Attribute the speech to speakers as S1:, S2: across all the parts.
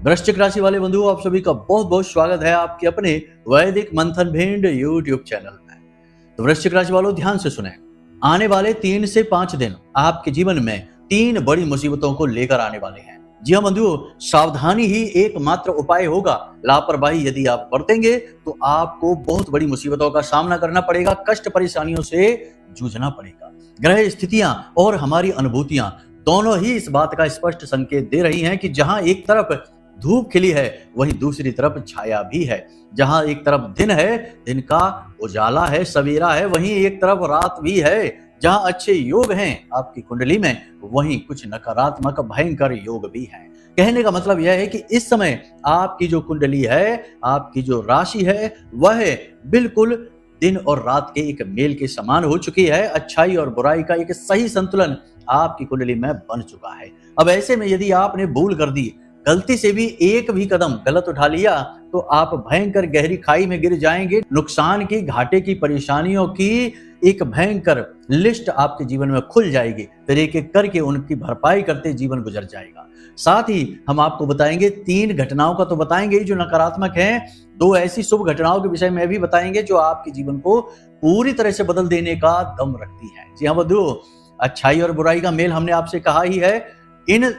S1: वृश्चिक राशि वाले बंधुओं, आप सभी का बहुत बहुत स्वागत है आपके अपने वैदिक मंथन भिंड यूट्यूब चैनल में। तो वृश्चिक राशि वालों, ध्यान से सुने। आने वाले 3 से 5 दिन आपके जीवन में 3 बड़ी मुसीबतों को लेकर आने वाले हैं। जी हाँ बंधुओं, सावधानी ही एकमात्र उपाय होगा। लापरवाही यदि आप बरतेंगे तो आपको बहुत बड़ी मुसीबतों का सामना करना पड़ेगा, कष्ट परेशानियों से जूझना पड़ेगा। ग्रह स्थितियां और हमारी अनुभूतियां दोनों ही इस बात का स्पष्ट संकेत दे रही हैं कि जहां एक तरफ धूप खिली है, वहीं दूसरी तरफ छाया भी है। जहां एक तरफ दिन है, दिन का उजाला है, सवेरा है, वहीं एक तरफ रात भी है। जहां अच्छे योग हैं आपकी कुंडली में, वहीं कुछ नकारात्मक भयंकर योग भी हैं। कहने का मतलब यह है कि इस समय आपकी जो कुंडली है, आपकी जो राशि है, वह बिल्कुल दिन और रात के एक मेल के समान हो चुकी है। अच्छाई और बुराई का एक सही संतुलन आपकी कुंडली में बन चुका है। अब ऐसे में यदि आपने भूल कर दी, गलती से भी एक भी कदम गलत उठा लिया, तो आप भयंकर गहरी खाई में गिर जाएंगे। नुकसान की, घाटे की, परेशानियों की एक भयंकर लिस्ट आपके जीवन में खुल जाएगी। फिर एक एक करके उनकी भरपाई करते जीवन गुजर जाएगा। साथ ही हम आपको बताएंगे 3 घटनाओं का तो बताएंगे ही जो नकारात्मक हैं, 2 ऐसी शुभ घटनाओं के विषय में भी बताएंगे जो आपके जीवन को पूरी तरह से बदल देने का दम रखती है। जी हाँ बंधुओं, अच्छाई और बुराई का मेल हमने आपसे कहा ही है। इन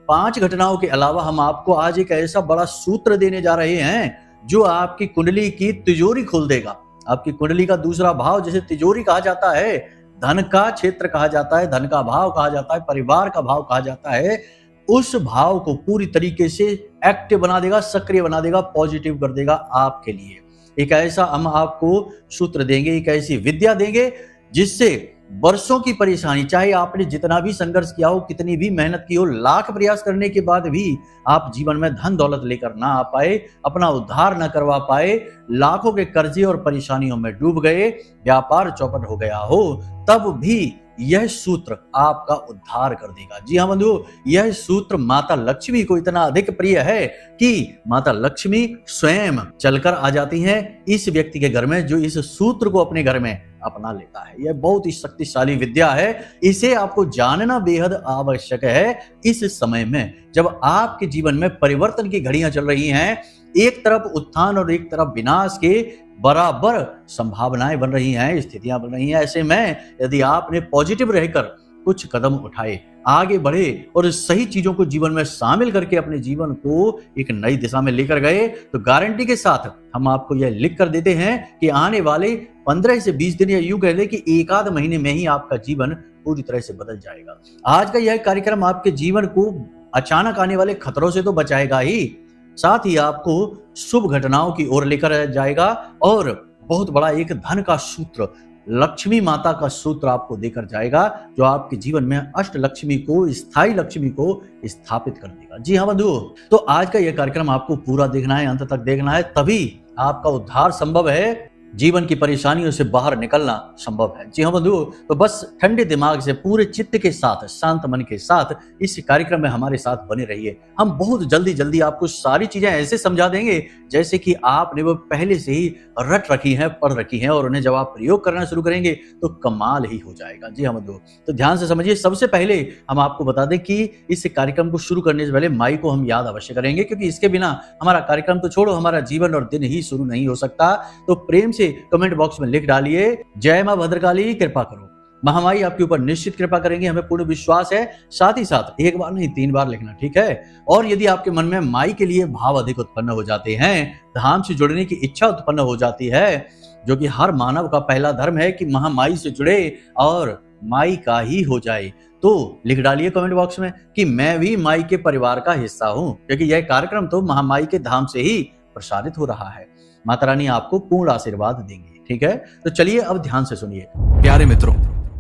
S1: 5 घटनाओं के अलावा हम आपको आज एक ऐसा बड़ा सूत्र देने जा रहे हैं जो आपकी कुंडली की तिजोरी खोल देगा। आपकी कुंडली का दूसरा भाव, जिसे तिजोरी कहा जाता है, धन का क्षेत्र कहा जाता है, धन का भाव कहा जाता है, परिवार का भाव कहा जाता है, उस भाव को पूरी तरीके से एक्टिव बना देगा, सक्रिय बना देगा, पॉजिटिव कर देगा आपके लिए। एक ऐसा हम आपको सूत्र देंगे, एक ऐसी विद्या देंगे जिससे वर्षों की परेशानी, चाहे आपने जितना भी संघर्ष किया हो, कितनी भी मेहनत की हो, लाख प्रयास करने के बाद भी आप जीवन में धन दौलत लेकर ना आ पाए, अपना उद्धार ना करवा पाए, लाखों के कर्जे और परेशानियों में डूब गए, व्यापार चौपट हो गया हो, तब भी यह सूत्र आपका उद्धार कर देगा। जी हाँ बंधुओं, यह सूत्र माता लक्ष्मी को इतना अधिक प्रिय है कि माता लक्ष्मी स्वयं चलकर आ जाती हैं इस व्यक्ति के घर में जो इस सूत्र को अपने घर में अपना लेता है। यह बहुत ही शक्तिशाली विद्या है। इसे आपको जानना बेहद आवश्यक है इस समय में, जब आपके जीवन में परिवर्तन की घड़ियां चल रही हैं। एक तरफ उत्थान और एक तरफ विनाश के बराबर संभावनाएं बन रही हैं, स्थितियां बन रही हैं। ऐसे में यदि आपने पॉजिटिव रहकर कुछ कदम उठाए, आगे बढ़े और सही चीजों को जीवन में शामिल करके अपने जीवन को एक नई दिशा में लेकर गए, तो गारंटी के साथ हम आपको यह लिख कर देते हैं कि आने वाले 15 से 20 दिन, या यूं कह लें कि 1 आध महीने में ही आपका जीवन पूरी तरह से बदल जाएगा। आज का यह कार्यक्रम आपके जीवन को अचानक आने वाले खतरों से तो बचाएगा ही, साथ ही आपको शुभ घटनाओं की ओर लेकर जाएगा और बहुत बड़ा एक धन का सूत्र, लक्ष्मी माता का सूत्र आपको देकर जाएगा, जो आपके जीवन में अष्ट लक्ष्मी को, स्थायी लक्ष्मी को स्थापित कर देगा। जी हाँ बंधुओं, तो आज का यह कार्यक्रम आपको पूरा देखना है, अंत तक देखना है, तभी आपका उद्धार संभव है, जीवन की परेशानियों से बाहर निकलना संभव है। जी हाँ बंधुओं, तो बस ठंडे दिमाग से, पूरे चित्त के साथ, शांत मन के साथ इस कार्यक्रम में हमारे साथ बने रहिए। हम बहुत जल्दी आपको सारी चीजें ऐसे समझा देंगे जैसे कि आपने वो पहले से ही रट रखी हैं, पढ़ रखी हैं, और उन्हें जब आप प्रयोग करना शुरू करेंगे तो कमाल ही हो जाएगा। जी हाँ बंधुओं, तो ध्यान से समझिए। सबसे पहले हम आपको बता दें कि इस कार्यक्रम को शुरू करने से पहले माई को हम याद अवश्य करेंगे, क्योंकि इसके बिना हमारा कार्यक्रम तो छोड़ो, हमारा जीवन और दिन ही शुरू नहीं हो सकता। तो प्रेम से कमेंट बॉक्स में लिख डालिए, जय मां भद्रकाली, कृपा करो। महामाई आपके ऊपर निश्चित कृपा करेंगे, हमें पूर्ण विश्वास है। साथ ही साथ 1 बार नहीं 3 बार लिखना, ठीक है। और यदि आपके मन में माई के लिए भाव अधिक उत्पन्न हो जाते हैं, धाम से जुड़ने की इच्छा उत्पन्न हो जाती है, जो कि हर मानव का पहला धर्म है कि महामाई से जुड़े और माई का ही हो जाए, तो लिख डालिए कमेंट बॉक्स में कि मैं भी माई के परिवार का हिस्सा हूं, क्योंकि यह कार्यक्रम तो महामाई के धाम से ही प्रसारित हो रहा है। माता रानी आपको पूर्ण आशीर्वाद देंगे, ठीक है। तो चलिए अब ध्यान से सुनिए।
S2: प्यारे मित्रों,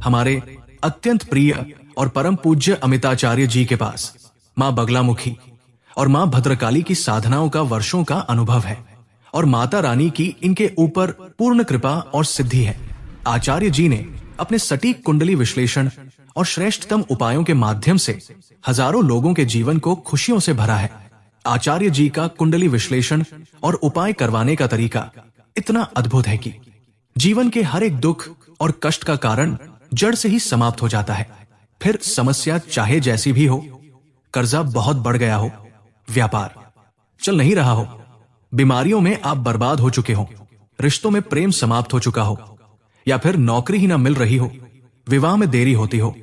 S2: हमारे अत्यंत प्रिय और परम पूज्य अमिताचार्य जी के पास मां बगलामुखी और मां भद्रकाली की साधनाओं का वर्षों का अनुभव है, और माता रानी की इनके ऊपर पूर्ण कृपा और सिद्धि है। आचार्य जी ने अपने सटीक कुंडली विश्लेषण और श्रेष्ठतम उपायों के माध्यम से हजारों लोगों के जीवन को खुशियों से भरा है। आचार्य जी का कुंडली विश्लेषण और उपाय करवाने का तरीका इतना अद्भुत है कि जीवन के हर एक दुख और कष्ट का कारण जड़ से ही समाप्त हो जाता है। फिर समस्या चाहे जैसी भी हो, कर्जा बहुत बढ़ गया हो, व्यापार, चल नहीं रहा हो, बीमारियों में आप बर्बाद हो चुके हो, रिश्तों में प्रेम समाप्त हो चुका हो, या फिर नौकरी ही ना मिल रही हो, विवाह में देरी होती हो,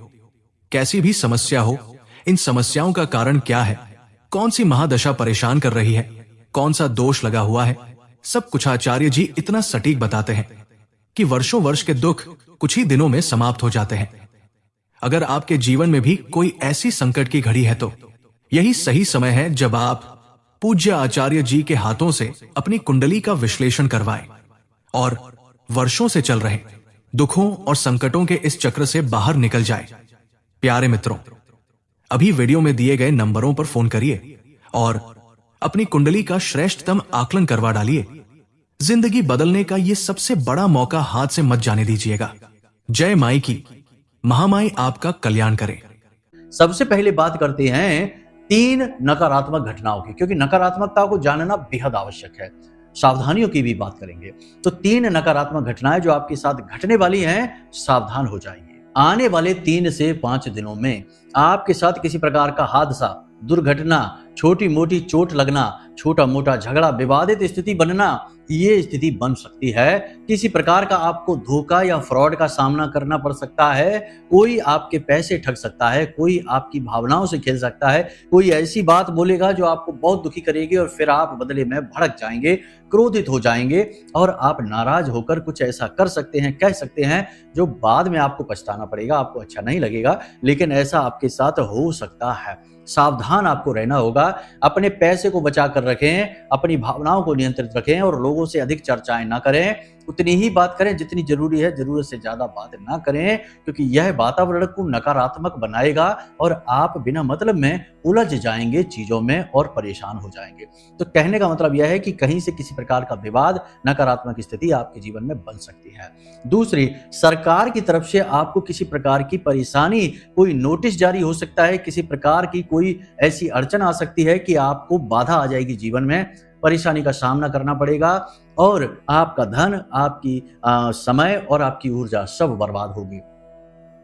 S2: कैसी भी समस्या हो, इन समस्याओं का कारण क्या है, कौन सी महादशा परेशान कर रही है, कौन सा दोष लगा हुआ है, सब कुछ आचार्य जी इतना सटीक बताते हैं कि वर्षों वर्ष के दुख कुछ ही दिनों में समाप्त हो जाते हैं। अगर आपके जीवन में भी कोई ऐसी संकट की घड़ी है तो यही सही समय है जब आप पूज्य आचार्य जी के हाथों से अपनी कुंडली का विश्लेषण करवाएं और वर्षों से चल रहे दुखों और संकटों के इस चक्र से बाहर निकल जाए। प्यारे मित्रों, अभी वीडियो में दिए गए नंबरों पर फोन करिए और अपनी कुंडली का श्रेष्ठतम आकलन करवा डालिए। जिंदगी बदलने का यह सबसे बड़ा मौका हाथ से मत जाने दीजिएगा। जय माई की, महामाई आपका कल्याण करे।
S1: सबसे पहले बात करते हैं 3 नकारात्मक घटनाओं की, क्योंकि नकारात्मकता को जानना बेहद आवश्यक है। सावधानियों की भी बात करेंगे। तो 3 नकारात्मक घटनाएं जो आपके साथ घटने वाली हैं, सावधान हो जाइए। आने वाले 3 से 5 दिनों में आपके साथ किसी प्रकार का हादसा, दुर्घटना, छोटी मोटी चोट लगना, छोटा मोटा झगड़ा, विवादित स्थिति बनना, ये स्थिति बन सकती है। किसी प्रकार का आपको धोखा या फ्रॉड का सामना करना पड़ सकता है। कोई आपके पैसे ठग सकता है, कोई आपकी भावनाओं से खेल सकता है, कोई ऐसी बात बोलेगा जो आपको बहुत दुखी करेगी और फिर आप बदले में भड़क जाएंगे, क्रोधित हो जाएंगे और आप नाराज होकर कुछ ऐसा कर सकते हैं, कह सकते हैं जो बाद में आपको पछताना पड़ेगा, आपको अच्छा नहीं लगेगा, लेकिन ऐसा आपके साथ हो सकता है। सावधान आपको रहना होगा। अपने पैसे को बचा कर रखें, अपनी भावनाओं को नियंत्रित रखें और लोगों से अधिक चर्चाएं ना करें। उतनी ही बात करें जितनी जरूरी है, जरूरत से ज्यादा बात ना करें, क्योंकि यह वातावरण को नकारात्मक बनाएगा और आप बिना मतलब में उलझ जाएंगे चीजों में और परेशान हो जाएंगे। तो कहने का मतलब यह है कि कहीं से किसी प्रकार का विवाद, नकारात्मक स्थिति आपके जीवन में बन सकती है। दूसरी, सरकार की तरफ से आपको किसी प्रकार की परेशानी, कोई नोटिस जारी हो सकता है, किसी प्रकार की कोई ऐसी अड़चन आ सकती है कि आपको बाधा आ जाएगी, जीवन में परेशानी का सामना करना पड़ेगा और आपका धन, आपकी समय और आपकी ऊर्जा सब बर्बाद होगी।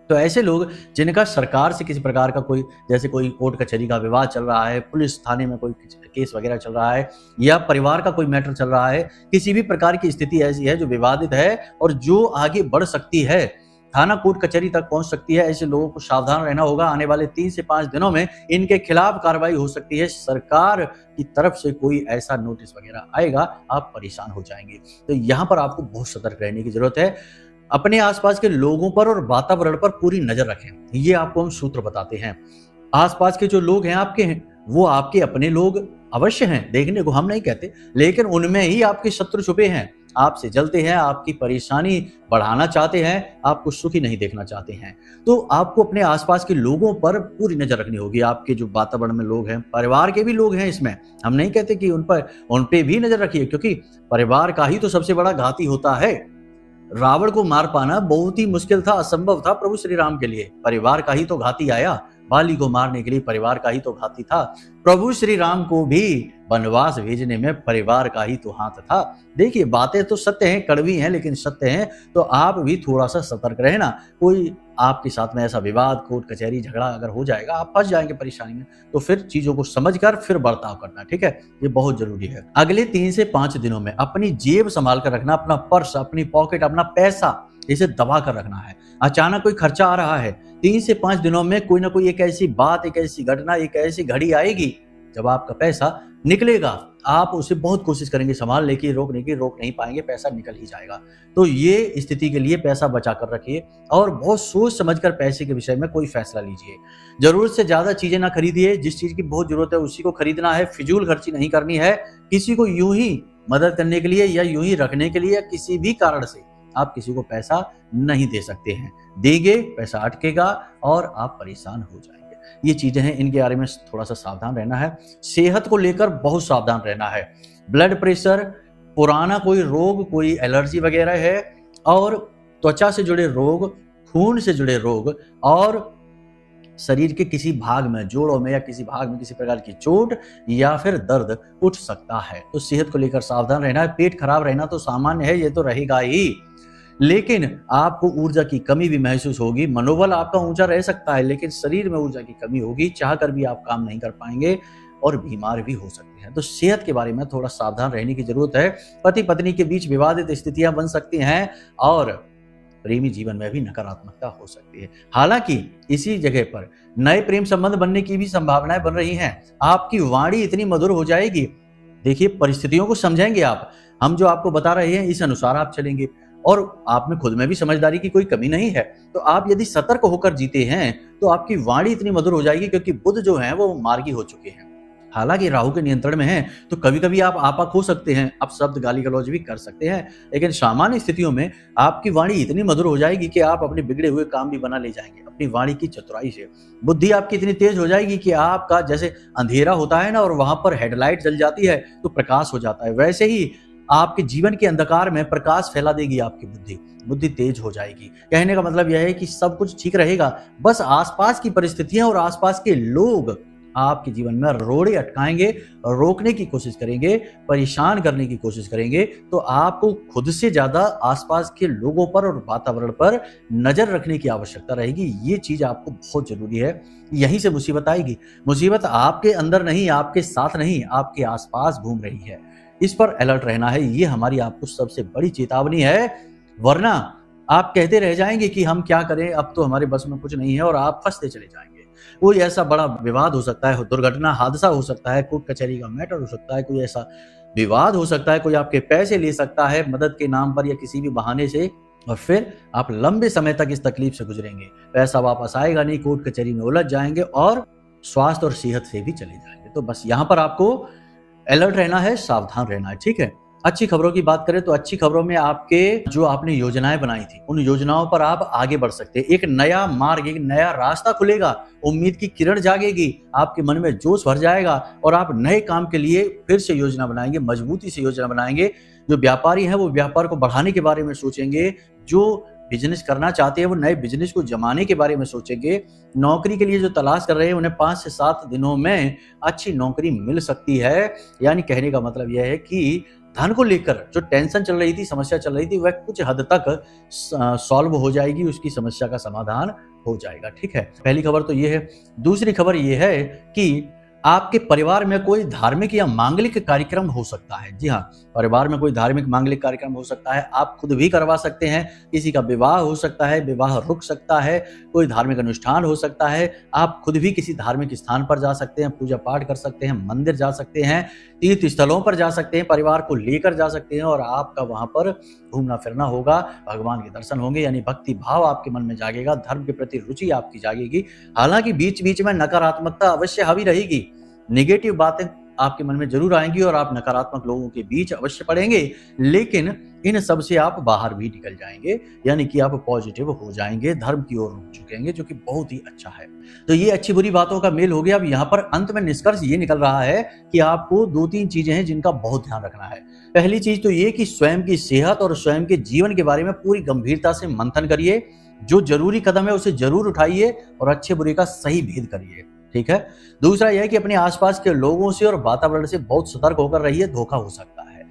S1: तो ऐसे लोग जिनका सरकार से किसी प्रकार का कोई, जैसे कोई कोर्ट कचहरी का विवाद चल रहा है, पुलिस थाने में कोई केस वगैरह चल रहा है, या परिवार का कोई मैटर चल रहा है, किसी भी प्रकार की स्थिति ऐसी है जो विवादित है और जो आगे बढ़ सकती है, थाना कोर्ट कचहरी तक पहुंच सकती है, ऐसे लोगों को सावधान रहना होगा। आने वाले 3 से 5 दिनों में इनके खिलाफ कार्रवाई हो सकती है। सरकार की तरफ से कोई ऐसा नोटिस वगैरह आएगा, आप परेशान हो जाएंगे। तो यहाँ पर आपको बहुत सतर्क रहने की जरूरत है। अपने आसपास के लोगों पर और वातावरण पर पूरी नजर रखें। ये आपको हम सूत्र बताते हैं। आसपास के जो लोग हैं आपके हैं, वो आपके अपने लोग अवश्य हैं, देखने को हम नहीं कहते, लेकिन उनमें ही आपके शत्रु छुपे हैं। आपसे जलते हैं, आपकी परेशानी बढ़ाना चाहते हैं, आपको सुखी नहीं देखना चाहते हैं। तो आपको अपने आसपास के लोगों पर पूरी नजर रखनी होगी। आपके जो वातावरण में लोग हैं, परिवार के भी लोग हैं, इसमें हम नहीं कहते कि उन पे भी नजर रखिए, क्योंकि परिवार का ही तो सबसे बड़ा घाती होता है। रावण को मार पाना बहुत ही मुश्किल था, असंभव था प्रभु श्री राम के लिए। परिवार का ही तो घाती आया, बाली को मारने के लिए परिवार का ही तो घाती था। प्रभु श्री राम को भी वनवास भेजने में परिवार का ही तो हाथ था। देखिए, बातें तो सत्य हैं, कड़वी हैं, लेकिन सत्य हैं। तो आप भी थोड़ा सा सतर्क रहना। कोई आपके साथ में ऐसा विवाद, कोर्ट कचहरी, झगड़ा अगर हो जाएगा, आप फंस जाएंगे परेशानी में, तो फिर चीजों को समझकर फिर बर्ताव करना, ठीक है? ये बहुत जरूरी है। अगले 3 से 5 दिनों में अपनी जेब संभाल कर रखना, अपना पर्स, अपनी पॉकेट, अपना पैसा, इसे दबा कर रखना है। अचानक कोई खर्चा आ रहा है, 3 से 5 दिनों में कोई ना कोई एक ऐसी बात, एक ऐसी घटना, एक ऐसी घड़ी आएगी जब आपका पैसा निकलेगा। आप उसे बहुत कोशिश करेंगे संभालने की, रोकने की, रोक नहीं पाएंगे, पैसा निकल ही जाएगा। तो ये स्थिति के लिए पैसा बचा कर रखिए और बहुत सोच समझकर पैसे के विषय में कोई फैसला लीजिए। जरूरत से ज्यादा चीजें ना खरीदिए। जिस चीज की बहुत जरूरत है उसी को खरीदना है। फिजूल खर्ची नहीं करनी है। किसी को यूं ही मदद करने के लिए या यूं ही रखने के लिए या किसी भी कारण से आप किसी को पैसा नहीं दे सकते हैं। देंगे, पैसा अटकेगा और आप परेशान हो जाएंगे। ये चीजें हैं, इनके बारे में थोड़ा सा सावधान रहना है। सेहत को लेकर बहुत सावधान रहना है। ब्लड प्रेशर, पुराना कोई रोग, कोई एलर्जी वगैरह है, और त्वचा से जुड़े रोग, खून से जुड़े रोग, और शरीर के किसी भाग में, जोड़ों में या किसी भाग में किसी प्रकार की चोट या फिर दर्द उठ सकता है। तो सेहत को लेकर सावधान रहना है। पेट खराब रहना तो सामान्य है, ये तो रहेगा ही, लेकिन आपको ऊर्जा की कमी भी महसूस होगी। मनोबल आपका ऊंचा रह सकता है, लेकिन शरीर में ऊर्जा की कमी होगी। चाह कर भी आप काम नहीं कर पाएंगे। और बीमार भी हो सकते हैं। तो सेहत के बारे में थोड़ा सावधान रहने की जरूरत है। पति पत्नी के बीच विवादित स्थितियां बन सकती हैं और प्रेमी जीवन में भी नकारात्मकता हो सकती है। हालांकि इसी जगह पर नए प्रेम संबंध बनने की भी संभावनाएं बन रही हैं। आपकी वाणी इतनी मधुर हो जाएगी, देखिए परिस्थितियों को समझेंगे आप, हम जो आपको बता रहे हैं इस अनुसार आप चलेंगे और आप में खुद में भी समझदारी की कोई कमी नहीं है। तो आप यदि सतर्क होकर जीते हैं तो आपकी वाणी इतनी मधुर हो जाएगी, क्योंकि बुध जो है वो मार्गी हो चुके हैं। हालांकि राहु के नियंत्रण में है तो कभी कभी आप आपा खो सकते हैं, आप शब्द गाली गलौज भी कर सकते हैं, लेकिन सामान्य स्थितियों में आपकी वाणी इतनी मधुर हो जाएगी कि आप अपने बिगड़े हुए काम भी बना ले जाएंगे अपनी वाणी की चतुराई से। बुद्धि आपकी इतनी तेज हो जाएगी कि आपका जैसे अंधेरा होता है ना और वहां पर हेडलाइट जल जाती है तो प्रकाश हो जाता है, वैसे ही आपके जीवन के अंधकार में प्रकाश फैला देगी आपकी बुद्धि। बुद्धि तेज हो जाएगी। कहने का मतलब यह है कि सब कुछ ठीक रहेगा, बस आसपास की परिस्थितियां और आसपास के लोग आपके जीवन में रोड़े अटकाएंगे, रोकने की कोशिश करेंगे, परेशान करने की कोशिश करेंगे। तो आपको खुद से ज्यादा आसपास के लोगों पर और वातावरण पर नजर रखने की आवश्यकता रहेगी। ये चीज आपको बहुत जरूरी है। यहीं से मुसीबत आएगी। मुसीबत आपके अंदर नहीं, आपके साथ नहीं, आपके आसपास घूम रही है। इस पर अलर्ट रहना है। ये हमारी आपको सबसे बड़ी चेतावनी है, वरना आप कहते रह जाएंगे कि हम क्या करें, अब तो हमारे बस में कुछ नहीं है, और आप फंसते चले जाएंगे। कोई ऐसा बड़ा विवाद हो सकता है, दुर्घटना, हादसा हो सकता है, कोर्ट कचहरी का मैटर हो सकता है, कोई ऐसा विवाद हो सकता है, कोई आपके पैसे ले सकता है मदद के नाम पर या किसी भी बहाने से, और फिर आप लंबे समय तक इस तकलीफ से गुजरेंगे। पैसा वापस आएगा नहीं, कोर्ट कचहरी में उलझ जाएंगे और स्वास्थ्य और सेहत से भी चले जाएंगे। तो बस यहाँ पर आपको अलर्ट रहना है, सावधान रहना है, ठीक है। अच्छी खबरों की बात करें तो अच्छी खबरों में आपके जो आपने योजनाएं बनाई थी उन योजनाओं पर आप आगे बढ़ सकते हैं। एक नया मार्ग, एक नया रास्ता खुलेगा, उम्मीद की किरण जागेगी, आपके मन में जोश भर जाएगा और आप नए काम के लिए फिर से योजना बनाएंगे, मजबूती से योजना बनाएंगे। जो व्यापारी हैं वो व्यापार को बढ़ाने के बारे में सोचेंगे, जो बिजनेस करना चाहते हैं वो नए बिजनेस को जमाने के बारे में सोचेंगे। नौकरी के लिए जो तलाश कर रहे हैं उन्हें 5 से 7 दिनों में अच्छी नौकरी मिल सकती है। यानी कहने का मतलब यह है कि धन को लेकर जो टेंशन चल रही थी, समस्या चल रही थी, वह कुछ हद तक सॉल्व हो जाएगी, उसकी समस्या का समाधान हो जाएगा, ठीक है। पहली खबर तो ये है। दूसरी खबर ये है कि आपके परिवार में कोई धार्मिक या मांगलिक कार्यक्रम हो सकता है। जी हाँ, परिवार में कोई धार्मिक मांगलिक कार्यक्रम हो सकता है, आप खुद भी करवा सकते हैं। किसी का विवाह हो सकता है, विवाह रुक सकता है, कोई धार्मिक अनुष्ठान हो सकता है, आप खुद भी किसी धार्मिक स्थान पर जा सकते हैं, पूजा पाठ कर सकते हैं, मंदिर जा सकते हैं, तीर्थ स्थलों पर जा सकते हैं, परिवार को लेकर जा सकते हैं और आपका वहां पर घूमना फिरना होगा, भगवान के दर्शन होंगे, यानी भक्ति भाव आपके मन में जागेगा, धर्म के प्रति रुचि आपकी जागेगी। हालांकि बीच बीच में नकारात्मकता अवश्य हावी रहेगी, नेगेटिव बातें आपके मन में जरूर आएंगी और आप नकारात्मक लोगों के बीच अवश्य पड़ेंगे, लेकिन इन सब से आप बाहर भी निकल जाएंगे, यानी कि आप पॉजिटिव हो जाएंगे, धर्म की ओर रुख चुकेंगे, जो कि बहुत ही अच्छा है। तो ये अच्छी बुरी बातों का मेल हो गया। अब यहाँ पर अंत में निष्कर्ष ये निकल रहा है कि आपको 2-3 चीजें हैं जिनका बहुत ध्यान रखना है। पहली चीज तो ये कि स्वयं की सेहत और स्वयं के जीवन के बारे में पूरी गंभीरता से मंथन करिए, जो जरूरी कदम है उसे जरूर उठाइए और अच्छे बुरे का सही भेद करिए, ठीक है। दूसरा यह है कि अपने आसपास के लोगों से और वातावरण से बहुत सतर्क होकर रहिए, धोखा हो सकता है।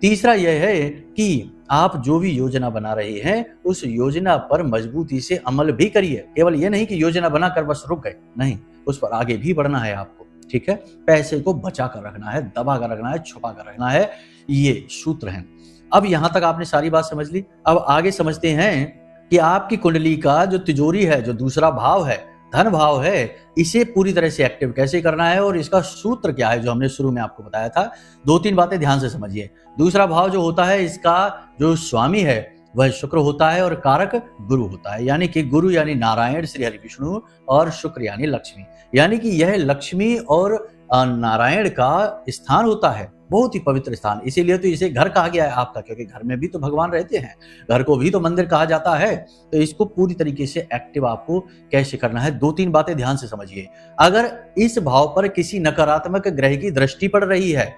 S1: तीसरा यह है कि आप जो भी योजना बना रहे हैं उस योजना पर मजबूती से अमल भी करिए। केवल ये नहीं कि योजना बनाकर बस रुक गए, नहीं, उस पर आगे भी बढ़ना है आपको, ठीक है। पैसे को बचा कर रखना है, दबा कर रखना है, छुपा कर रखना है, ये सूत्र हैं। अब यहां तक आपने सारी बात समझ ली। अब आगे समझते हैं कि आपकी कुंडली का जो तिजोरी है, जो दूसरा भाव है, धन भाव है, इसे पूरी तरह से एक्टिव कैसे करना है और इसका सूत्र क्या है, जो हमने शुरू में आपको बताया था। 2-3 बातें ध्यान से समझिए। दूसरा भाव जो होता है, इसका जो स्वामी है वह शुक्र होता है और कारक गुरु होता है, यानी कि गुरु यानी नारायण श्री हरि विष्णु और शुक्र यानी लक्ष्मी, यानी कि यह लक्ष्मी और नारायण का स्थान होता है, बहुत ही पवित्र स्थान। इसीलिए तो इसे घर कहा गया है आपका, क्योंकि घर में भी तो भगवान रहते हैं, घर को भी तो मंदिर कहा जाता है। तो इसको पूरी तरीके से एक्टिव आपको कैसे करना है, 2-3 बातें ध्यान से समझिए। अगर इस भाव पर किसी नकारात्मक ग्रह की दृष्टि पड़ रही है,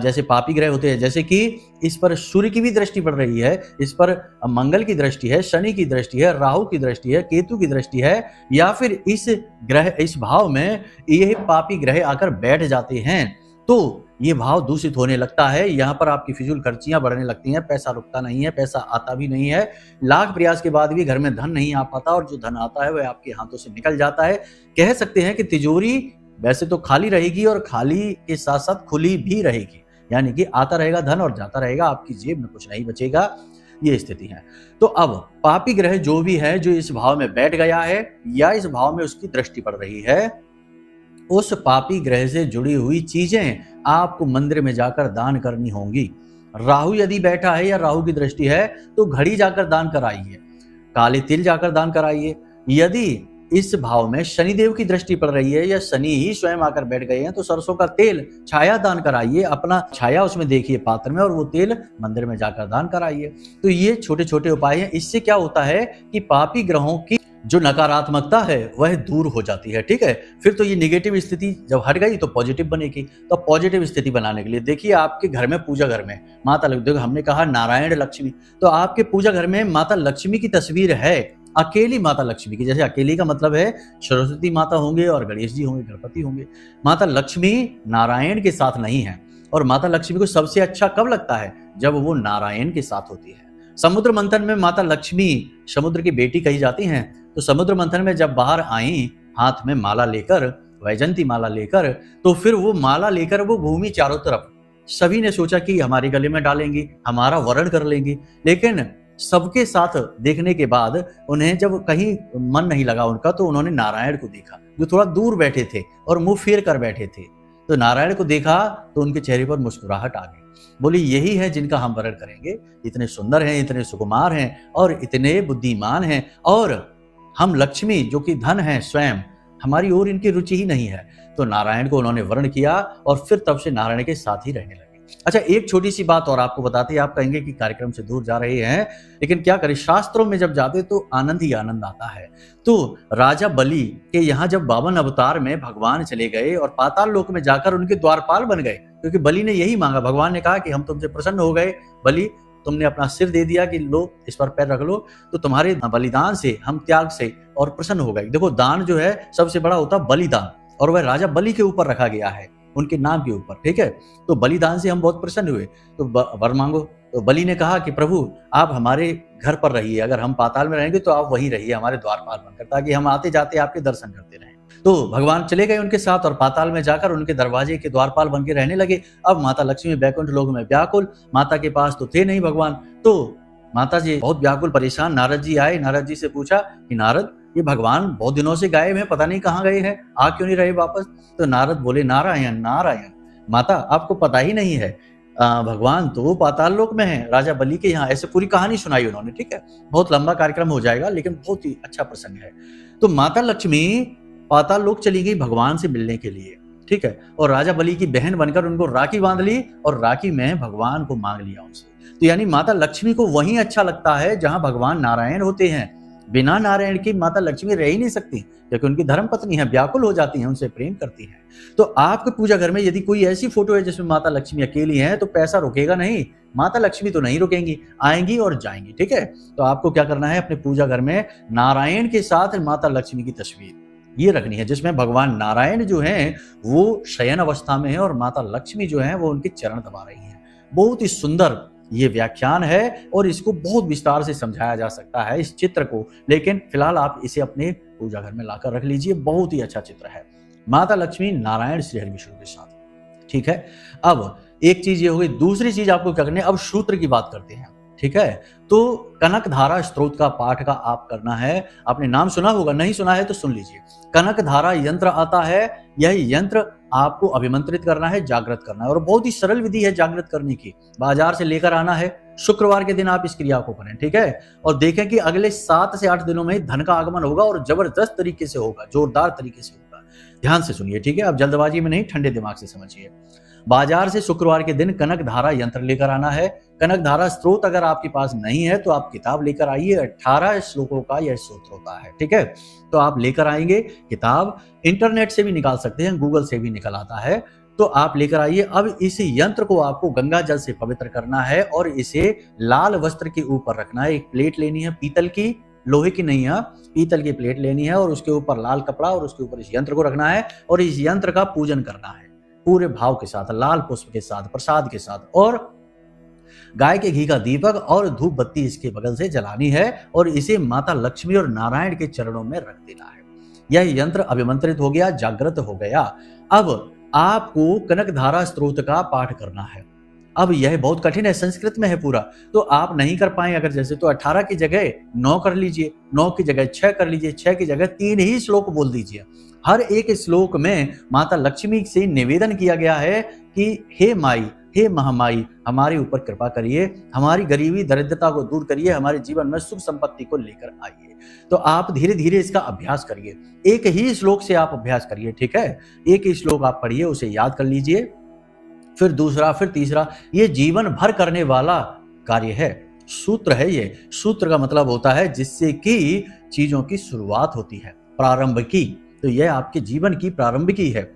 S1: जैसे पापी ग्रह होते हैं, जैसे कि इस पर सूर्य की भी दृष्टि पड़ रही है, इस पर मंगल की दृष्टि है, शनि की दृष्टि है, राहु की दृष्टि है, केतु की दृष्टि है, या फिर इस भाव में यह पापी ग्रह आकर बैठ जाते हैं, तो ये भाव दूषित होने लगता है। यहाँ पर आपकी फिजूल खर्चियां बढ़ने लगती हैं, पैसा रुकता नहीं है, पैसा आता भी नहीं है, लाख प्रयास के बाद भी घर में धन नहीं आ पाता और जो धन आता है वह आपके हाथों से निकल जाता है। कह सकते हैं कि तिजोरी वैसे तो खाली रहेगी और खाली के साथ साथ खुली भी रहेगी, यानी कि आता रहेगा धन और जाता रहेगा, आपकी जेब में कुछ नहीं बचेगा, ये स्थिति है। तो अब पापी ग्रह जो भी है, जो इस भाव में बैठ गया है या इस भाव में उसकी दृष्टि पड़ रही है, उस पापी ग्रह से जुड़ी हुई चीजें आपको मंदिर में जाकर दान करनी होंगी। राहु यदि बैठा है या राहु की दृष्टि है तो घड़ी जाकर दान कराइए, काले तिल जाकर दान कराइए। यदि इस भाव में शनिदेव की दृष्टि पड़ रही है या शनि ही स्वयं आकर बैठ गए हैं तो सरसों का तेल छाया दान कराइए, अपना छाया उसमें देखिए पात्र में और वो तेल मंदिर में जाकर दान कराइए। तो ये छोटे छोटे उपाय हैं। इससे क्या होता है कि पापी ग्रहों की जो नकारात्मकता है वह दूर हो जाती है। ठीक है, फिर तो ये नेगेटिव स्थिति जब हट गई तो पॉजिटिव बनेगी। तो पॉजिटिव स्थिति बनाने के लिए देखिए, आपके घर में पूजा घर में माता लक्ष्मी, हमने कहा नारायण लक्ष्मी, तो आपके पूजा घर में माता लक्ष्मी की तस्वीर है, अकेली माता लक्ष्मी की। जैसे अकेली का मतलब है सरस्वती माता होंगे और गणेश जी होंगे, गणपति होंगे। माता लक्ष्मी नारायण के साथ नहीं है। और माता लक्ष्मी को सबसे अच्छा कब लगता है? जब वो नारायण के साथ होती है। समुद्र मंथन में माता लक्ष्मी समुद्र की बेटी कही जाती हैं। तो समुद्र मंथन में जब बाहर आई हाथ में माला लेकर, वैजंती माला लेकर, तो फिर वो माला लेकर वो घूमी चारों तरफ। सभी ने सोचा कि हमारे गले में डालेंगी, हमारा वरण कर लेंगी, लेकिन सबके साथ देखने के बाद उन्हें जब कहीं मन नहीं लगा उनका, तो उन्होंने नारायण को देखा जो थोड़ा दूर बैठे थे और मुंह फेर कर बैठे थे। तो नारायण को देखा तो उनके चेहरे पर मुस्कुराहट आ गई। बोली यही है जिनका हम वरण करेंगे, इतने सुंदर हैं, इतने सुकुमार हैं और इतने बुद्धिमान हैं, और हम लक्ष्मी जो कि धन है स्वयं, हमारी ओर इनकी रुचि ही नहीं है। तो नारायण को उन्होंने वर्ण किया और फिर तब से नारायण के साथ ही रहने लगे। अच्छा, एक छोटी सी बात और आपको बताते हैं, आप कहेंगे कि कार्यक्रम से दूर जा रहे हैं, लेकिन क्या करें, शास्त्रों में जब जाते तो आनंद ही आनंद आता है। तो राजा बलि के यहाँ जब 52 अवतार में भगवान चले गए और पाताल लोक में जाकर उनके द्वारपाल बन गए, क्योंकि बलि ने यही मांगा। भगवान ने कहा कि हम तुमसे प्रसन्न हो गए बलि, तुमने अपना सिर दे दिया कि लो इस पर पैर रख लो, तो तुम्हारे बलिदान से, हम त्याग से और प्रसन्न हो गए। देखो, दान जो है सबसे बड़ा होता है बलिदान, और वह राजा बलि के ऊपर रखा गया है, उनके नाम के ऊपर। ठीक है, तो बलिदान से हम बहुत प्रसन्न हुए, तो वर मांगो। तो बलि ने कहा कि प्रभु आप हमारे घर पर रहिए, अगर हम पाताल में रहेंगे तो आप वहीं रहिए हमारे द्वारपाल बनकर, ताकि हम आते जाते आपके दर्शन करते रहें। तो भगवान चले गए उनके साथ और पाताल में जाकर उनके दरवाजे के द्वारपाल बन के रहने लगे। अब माता लक्ष्मी बैकुंठ लोक में व्याकुल, माता के पास तो थे नहीं भगवान, तो माता जी बहुत व्याकुल परेशान। नारद जी आए, नारद जी से पूछा कि नारद, ये भगवान बहुत दिनों से गायब हैं, पता नहीं कहाँ गए हैं, आ क्यों नहीं रहे वापस? तो नारद बोले नारायण नारायण, माता आपको पता ही नहीं है, भगवान तो पाताल लोक में है, राजा बलि के यहाँ। ऐसे पूरी कहानी सुनाई उन्होंने। ठीक है, बहुत लंबा कार्यक्रम हो जाएगा, लेकिन बहुत ही अच्छा प्रसंग है। तो माता लक्ष्मी पाताल लोक चली गई भगवान से मिलने के लिए। ठीक है, और राजा बलि की बहन बनकर उनको राखी बांध ली और राखी में भगवान को मांग लिया उनसे। तो यानी माता लक्ष्मी को वहीं अच्छा लगता है जहां भगवान नारायण होते हैं। बिना नारायण की माता लक्ष्मी रह ही नहीं सकती, क्योंकि उनकी धर्म पत्नी है, व्याकुल हो जाती हैं, उनसे प्रेम करती हैं। तो आपके पूजा घर में यदि कोई ऐसी फोटो है जिसमें माता लक्ष्मी अकेली हैं, तो पैसा रुकेगा नहीं, माता लक्ष्मी तो नहीं रुकेंगी, आएंगी और जाएंगी। ठीक है, तो आपको क्या करना है, अपने पूजा घर में नारायण के साथ माता लक्ष्मी की तस्वीर ये रखनी है, जिसमें भगवान नारायण जो हैं वो शयन अवस्था में है और माता लक्ष्मी जो है वो उनके चरण दबा रही हैं। बहुत ही सुंदर ये व्याख्यान है और इसको बहुत विस्तार से समझाया जा सकता है इस चित्र को, लेकिन फिलहाल आप इसे अपने पूजा घर में लाकर रख लीजिए। बहुत ही अच्छा चित्र है, माता लक्ष्मी नारायण श्री हरि विष्णु के साथ। ठीक है, अब एक चीज ये हो गई। दूसरी चीज आपको क्या करनी है, अब सूत्र की बात करते हैं। ठीक है, तो कनक धारा स्त्रोत का पाठ का आप करना है। आपने नाम सुना होगा, नहीं सुना है तो सुन लीजिए। कनक धारा यंत्र आता है, यह यंत्र आपको अभिमंत्रित करना है, जागृत करना है, और बहुत ही सरल विधि है जागृत करने की। बाजार से लेकर आना है, शुक्रवार के दिन आप इस क्रिया को करें। ठीक है, और देखें कि अगले 7 से 8 दिनों में धन का आगमन होगा और जबरदस्त तरीके से होगा, जोरदार तरीके से होगा। ध्यान से सुनिए। ठीक है, अब जल्दबाजी में नहीं, ठंडे दिमाग से समझिए। बाजार से शुक्रवार के दिन कनक धारा यंत्र लेकर आना है। कनक धारा स्त्रोत अगर आपके पास नहीं है तो आप किताब लेकर आइए, 18 श्लोकों का यह स्त्रोत होता है। ठीक है, तो आप लेकर आएंगे किताब, इंटरनेट से भी निकाल सकते हैं, गूगल से भी निकल आता है, तो आप लेकर आइए। अब इस यंत्र को आपको गंगा जल से पवित्र करना है और इसे लाल वस्त्र के ऊपर रखना है। एक प्लेट लेनी है पीतल की, लोहे की नहीं है, पीतल की प्लेट लेनी है और उसके ऊपर लाल कपड़ा और उसके ऊपर इस यंत्र को रखना है और इस यंत्र का पूजन करना है पूरे भाव के साथ, लाल पुष्प के साथ, प्रसाद के साथ, और गाय के घी का दीपक और धूप बत्ती इसके बगल से जलानी है और इसे माता लक्ष्मी और नारायण के चरणों में रख देना है। यह यंत्र अभिमंत्रित हो गया, जागृत हो गया। अब आपको कनकधारा स्त्रोत का पाठ करना है। अब यह बहुत कठिन है, संस्कृत में है पूरा, तो आप नहीं कर पाए अगर जैसे, तो 18 की जगह 9 कर लीजिए, 9 की जगह 6 कर लीजिए, 6 की जगह 3 ही श्लोक बोल दीजिए। हर एक श्लोक में माता लक्ष्मी से निवेदन किया गया है कि हे माई, हे महामाई, हमारे ऊपर कृपा करिए, हमारी गरीबी दरिद्रता को दूर करिए, हमारे जीवन में सुख संपत्ति को लेकर आइए। तो आप धीरे धीरे इसका अभ्यास करिए, एक ही श्लोक से आप अभ्यास करिए, ठीक है। एक ही श्लोक आप पढ़िए, उसे याद कर लीजिए, फिर दूसरा, फिर तीसरा, ये जीवन भर करने वाला कार्य है, सूत्र है। ये सूत्र का मतलब होता है जिससे कि चीजों की शुरुआत होती है, प्रारंभ की। तो यह आपके जीवन की प्रारंभ की है।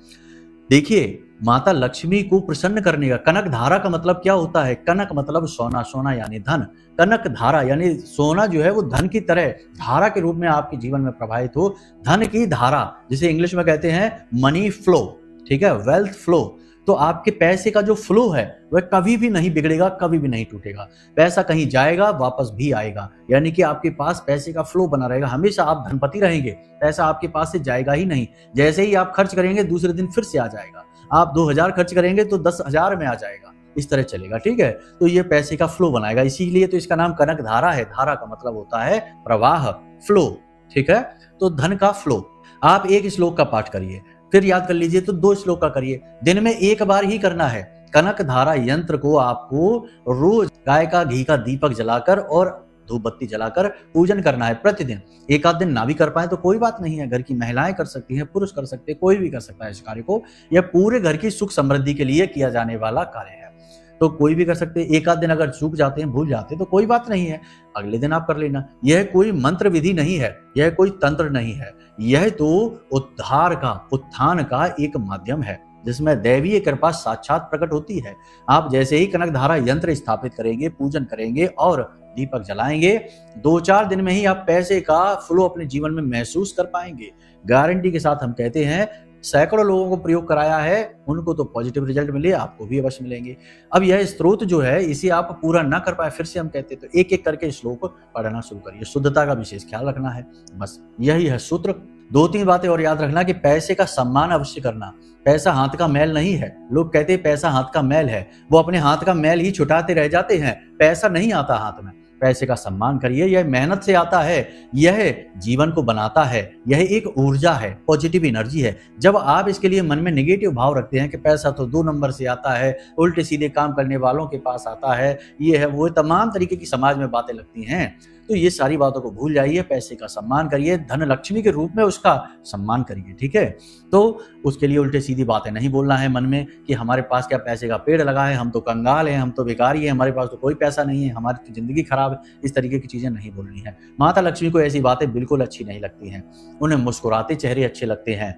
S1: देखिए, माता लक्ष्मी को प्रसन्न करने का, कनक धारा का मतलब क्या होता है? कनक मतलब सोना, सोना यानी धन। कनक धारा यानी सोना जो है वो धन की तरह धारा के रूप में आपके जीवन में प्रवाहित हो। धन की धारा, जिसे इंग्लिश में कहते हैं मनी फ्लो, ठीक है, वेल्थ फ्लो। तो आपके पैसे का जो फ्लो है वह कभी भी नहीं बिगड़ेगा, कभी भी नहीं टूटेगा। पैसा कहीं जाएगा, वापस भी आएगा, यानी कि आपके पास पैसे का फ्लो बना रहेगा, हमेशा आप धनपति रहेंगे, पैसा आपके पास से जाएगा ही नहीं। जैसे ही आप खर्च करेंगे, दूसरे दिन फिर से आ जाएगा। आप 2000 खर्च करेंगे तो 10,000 में आ जाएगा, इस तरह चलेगा, ठीक है। तो ये पैसे का फ्लो बनाएगा, इसीलिए तो इसका नाम कनक धारा है। धारा का मतलब होता है प्रवाह, फ्लो, ठीक है। तो धन का फ्लो। आप एक श्लोक का पाठ करिए, फिर याद कर लीजिए तो 2 श्लोक का करिए। दिन में एक बार ही करना है। कनक धारा यंत्र को आपको रोज गाय का घी का दीपक जलाकर और धूप बत्ती जलाकर पूजन करना है प्रतिदिन। एक आध दिन ना भी कर पाए तो कोई बात नहीं है, घर की महिलाएं कर सकती हैं, पुरुष कर सकते हैं, कोई भी कर सकता है इस कार्य को। यह पूरे घर की सुख समृद्धि के लिए किया जाने वाला कार्य है, तो कोई भी कर सकते हैं। एक आध दिन अगर चूक जाते हैं, भूल जाते हैं, तो कोई बात नहीं है, अगले दिन आप कर लेना। यह कोई मंत्र विधि नहीं है, यह कोई तंत्र नहीं है, यह तो उद्धार का, उत्थान का एक माध्यम है जिसमें दैवीय कृपा साक्षात प्रकट होती है। आप जैसे ही कनक धारा यंत्र स्थापित करेंगे, पूजन करेंगे और दीपक जलाएंगे, 2-4 दिन में ही आप पैसे का फ्लो अपने जीवन में महसूस कर पाएंगे। गारंटी के साथ हम कहते हैं, सैकड़ों लोगों को प्रयोग कराया है, उनको तो पॉजिटिव रिजल्ट मिले, आपको भी अवश्य मिलेंगे। अब यह स्त्रोत जो है, इसे आप पूरा ना कर पाए, फिर से हम कहते हैं तो एक एक करके श्लोक पढ़ना शुरू करिए। शुद्धता का विशेष ख्याल रखना है, बस यही है सूत्र। 2-3 बातें और याद रखना कि पैसे का सम्मान अवश्य करना। पैसा हाथ का मैल नहीं है। लोग कहते हैं पैसा हाथ का मैल है, वो अपने हाथ का मैल ही छुटाते रह जाते हैं, पैसा नहीं आता हाथ में। पैसे का सम्मान करिए, यह मेहनत से आता है, यह जीवन को बनाता है, यह एक ऊर्जा है, पॉजिटिव एनर्जी है। जब आप इसके लिए मन में नेगेटिव भाव रखते हैं कि पैसा तो 2 नंबर से आता है, उल्टे सीधे काम करने वालों के पास आता है, ये है वो, तमाम तरीके की समाज में बातें लगती हैं, तो ये सारी बातों को भूल जाइए। पैसे का सम्मान करिए, धन लक्ष्मी के रूप में उसका सम्मान करिए, ठीक है। तो उसके लिए उल्टे सीधी बातें नहीं बोलना है मन में कि हमारे पास क्या पैसे का पेड़ लगा है, हम तो कंगाल हैं, हम तो भिखारी हैं, हमारे पास तो कोई पैसा नहीं है, हमारी तो जिंदगी खराब है। इस तरीके की चीजें नहीं बोलनी है। माता लक्ष्मी को ऐसी बातें बिल्कुल अच्छी नहीं लगती हैं, उन्हें मुस्कुराते चेहरे अच्छे लगते हैं।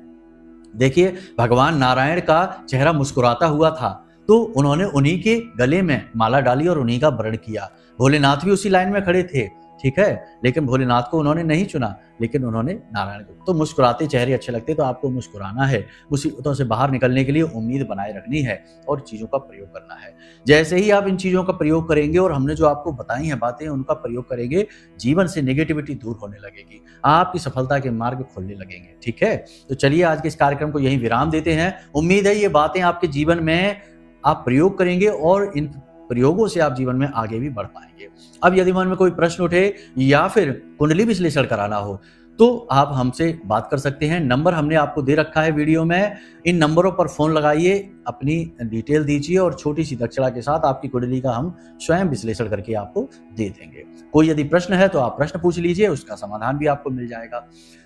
S1: देखिए, भगवान नारायण का चेहरा मुस्कुराता हुआ था, तो उन्होंने उन्हीं के गले में माला डाली और उन्हीं का वरण किया। भोलेनाथ भी उसी लाइन में खड़े थे, ठीक है, लेकिन भोलेनाथ को उन्होंने नहीं चुना, लेकिन उन्होंने नारायण को। तो मुस्कुराते चेहरे अच्छे लगते, तो आपको मुस्कुराना है, मुसीबतों से बाहर निकलने के लिए उम्मीद बनाए रखनी है और चीजों का प्रयोग करना है। जैसे ही आप इन चीजों का प्रयोग करेंगे और हमने जो आपको बताई हैं बातें, उनका प्रयोग करेंगे, जीवन से नेगेटिविटी दूर होने लगेगी, आपकी सफलता के मार्ग खुलने लगेंगे, ठीक है। तो चलिए आज के इस कार्यक्रम को यहीं विराम देते हैं। उम्मीद है ये बातें आपके जीवन में आप प्रयोग करेंगे और इन प्रयोगों से आप जीवन में आगे भी बढ़ पाएंगे। अब यदि मन में कोई प्रश्न उठे या फिर कुंडली विश्लेषण कराना हो तो आप हमसे बात कर सकते हैं। नंबर हमने आपको दे रखा है वीडियो में, इन नंबरों पर फोन लगाइए, अपनी डिटेल दीजिए और छोटी सी दक्षिणा के साथ आपकी कुंडली का हम स्वयं विश्लेषण करके आपको दे देंगे। कोई यदि प्रश्न है तो आप प्रश्न पूछ लीजिए, उसका समाधान भी आपको मिल जाएगा।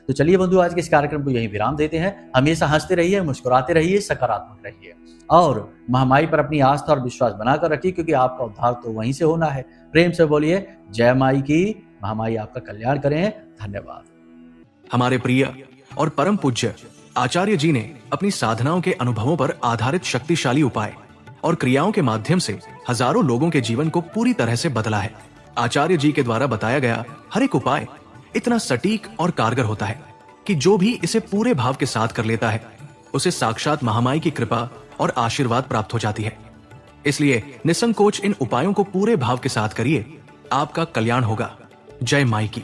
S1: तो चलिए बंधु, आज के इस कार्यक्रम को यहीं विराम देते हैं। हमेशा हंसते रहिए, मुस्कुराते रहिए, सकारात्मक रहिए और महामाई पर अपनी आस्था और विश्वास बनाकर रखिए, क्योंकि आपका उद्धार तो वहीं से होना है। प्रेम से बोलिए जय माई की, महामाई आपका कल्याण करें। धन्यवाद।
S2: हमारे प्रिय और परम पूज्य आचार्य जी ने अपनी साधनाओं के अनुभवों पर आधारित शक्तिशाली उपाय और क्रियाओं के माध्यम से हजारों लोगों के जीवन को पूरी तरह से बदला है। आचार्य जी के द्वारा बताया गया हर एक उपाय इतना सटीक और कारगर होता है कि जो भी इसे पूरे भाव के साथ कर लेता है, उसे साक्षात महामाई की कृपा और आशीर्वाद प्राप्त हो जाती है। इसलिए निसंकोच इन उपायों को पूरे भाव के साथ करिए, आपका कल्याण होगा। जय माई की।